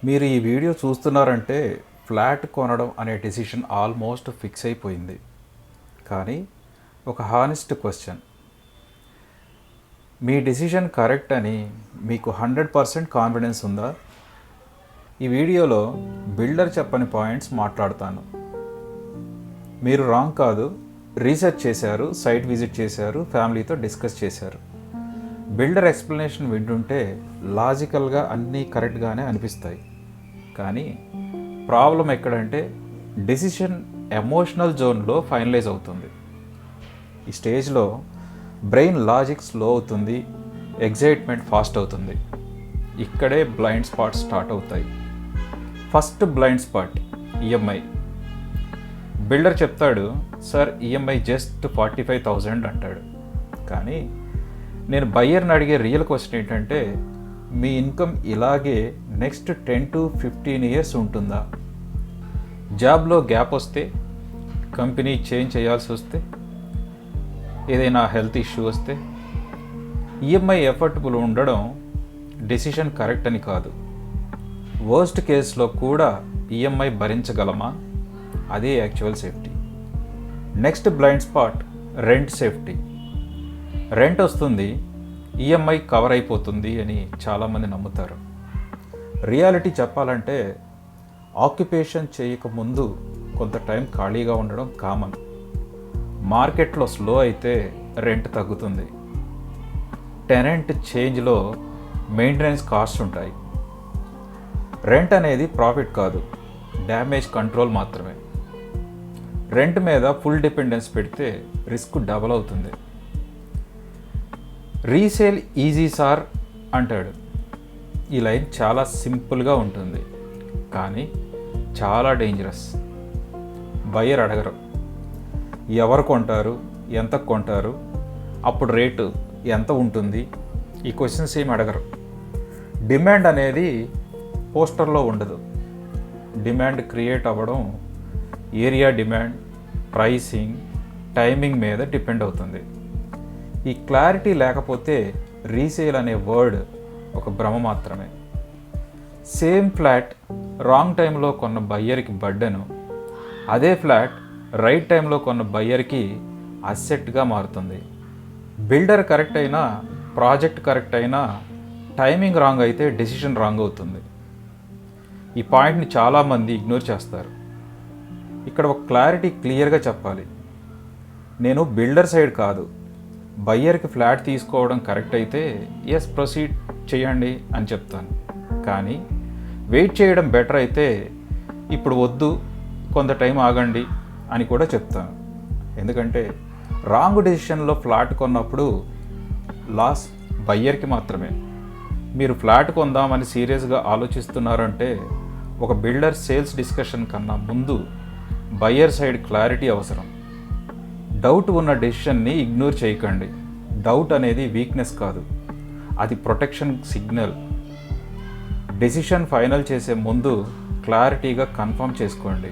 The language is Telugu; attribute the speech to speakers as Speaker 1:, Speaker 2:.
Speaker 1: మీరు ఈ వీడియో చూస్తున్నారంటే ఫ్లాట్ కొనడం అనే డెసిషన్ ఆల్మోస్ట్ ఫిక్స్ అయిపోయింది. కానీ ఒక హానెస్ట్ క్వశ్చన్, మీ డెసిషన్ కరెక్ట్ అని మీకు 100% కాన్ఫిడెన్స్ ఉందా? ఈ వీడియోలో బిల్డర్ చెప్పని పాయింట్స్ మాట్లాడతాను. మీరు రాంగ్ కాదు, రీసెర్చ్ చేశారు, సైట్ విజిట్ చేశారు, ఫ్యామిలీతో డిస్కస్ చేశారు. బిల్డర్ ఎక్స్ప్లెనేషన్ వింటుంటే లాజికల్గా అన్నీ కరెక్ట్గానే అనిపిస్తాయి. కానీ ప్రాబ్లం ఎక్కడంటే డెసిషన్ ఎమోషనల్ జోన్లో ఫైనలైజ్ అవుతుంది. ఈ స్టేజ్లో బ్రెయిన్ లాజిక్ స్లో అవుతుంది, ఎగ్జైట్మెంట్ ఫాస్ట్ అవుతుంది. ఇక్కడే బ్లైండ్ స్పాట్స్ స్టార్ట్ అవుతాయి. First blind spot EMI. Builder చెప్తాడు, సార్ ఈఎంఐ జస్ట్ 45,000 అంటాడు. కానీ నేను బయ్యర్ని అడిగే రియల్ క్వశ్చన్ ఏంటంటే, మీ ఇన్కమ్ ఇలాగే నెక్స్ట్ 10 to 15 ఇయర్స్ ఉంటుందా? జాబ్లో గ్యాప్ వస్తే, కంపెనీ చేంజ్ చేయాల్సి వస్తే, ఏదైనా హెల్త్ ఇష్యూ వస్తే, ఈఎంఐ ఎఫర్టబుల్ ఉండడం డెసిషన్ కరెక్ట్ అని కాదు. వర్స్ట్ కేసులో కూడా ఈఎంఐ భరించగలమా? అదే actual safety. Next blind spot rent safety. Rent వస్తుంది, ఈఎంఐ కవర్ అయిపోతుంది అని చాలామంది నమ్ముతారు. రియాలిటీ చెప్పాలంటే ఆక్యుపేషన్ చేయకముందు కొంత టైం ఖాళీగా ఉండడం కామన్. మార్కెట్లో స్లో అయితే రెంట్ తగ్గుతుంది. టెనెంట్ చేంజ్లో మెయింటెనెన్స్ కాస్ట్ ఉంటాయి. రెంట్ అనేది ప్రాఫిట్ కాదు, డ్యామేజ్ కంట్రోల్ మాత్రమే. రెంట్ మీద ఫుల్ డిపెండెన్స్ పెడితే రిస్క్ డబల్ అవుతుంది. రీసేల్ ఈజీ సార్ అంటాడు. ఈ లైన్ చాలా సింపుల్గా ఉంటుంది, కానీ చాలా డేంజరస్. బయ్యర్ అడగరు, ఎవరు కొంటారు, ఎంత కొంటారు, అప్పుడు రేటు ఎంత ఉంటుంది, ఈ క్వశ్చన్స్ ఏమి అడగరు. డిమాండ్ అనేది పోస్టర్లో ఉండదు. డిమాండ్ క్రియేట్ అవ్వడం ఏరియా డిమాండ్, ప్రైసింగ్, టైమింగ్ మీద డిపెండ్ అవుతుంది. ఈ క్లారిటీ లేకపోతే రీసేల్ అనే వర్డ్ ఒక భ్రమ మాత్రమే. సేమ్ ఫ్లాట్ రాంగ్ టైంలో కొన్న బయ్యర్కి బర్డెను, అదే ఫ్లాట్ రైట్ టైంలో కొన్న బయ్యర్కి అసెట్గా మారుతుంది. బిల్డర్ కరెక్ట్ అయినా, ప్రాజెక్ట్ కరెక్ట్ అయినా, టైమింగ్ రాంగ్ అయితే డెసిషన్ రాంగ్ అవుతుంది. ఈ పాయింట్ని చాలామంది ఇగ్నోర్ చేస్తారు. ఇక్కడ ఒక క్లారిటీ క్లియర్గా చెప్పాలి. నేను బిల్డర్ సైడ్ కాదు, బయ్యర్కి ఫ్లాట్ తీసుకోవడం కరెక్ట్ అయితే ఎస్ ప్రొసీడ్ చేయండి అని చెప్తాను. కానీ వెయిట్ చేయడం బెటర్ అయితే ఇప్పుడు వద్దు, కొంత టైం ఆగండి అని కూడా చెప్తాను. ఎందుకంటే రాంగ్ డెసిషన్లో ఫ్లాట్ కొన్నప్పుడు లాస్ బయ్యర్కి మాత్రమే. మీరు ఫ్లాట్ కొందామని సీరియస్గా ఆలోచిస్తున్నారంటే ఒక బిల్డర్ సేల్స్ డిస్కషన్ కన్నా ముందు బయ్యర్ సైడ్ క్లారిటీ అవసరం. డౌట్ ఉన్న డెసిషన్ని ఇగ్నోర్ చేయకండి. డౌట్ అనేది వీక్నెస్ కాదు, అది ప్రొటెక్షన్ సిగ్నల్. డెసిషన్ ఫైనల్ చేసే ముందు క్లారిటీగా కన్ఫర్మ్ చేసుకోండి.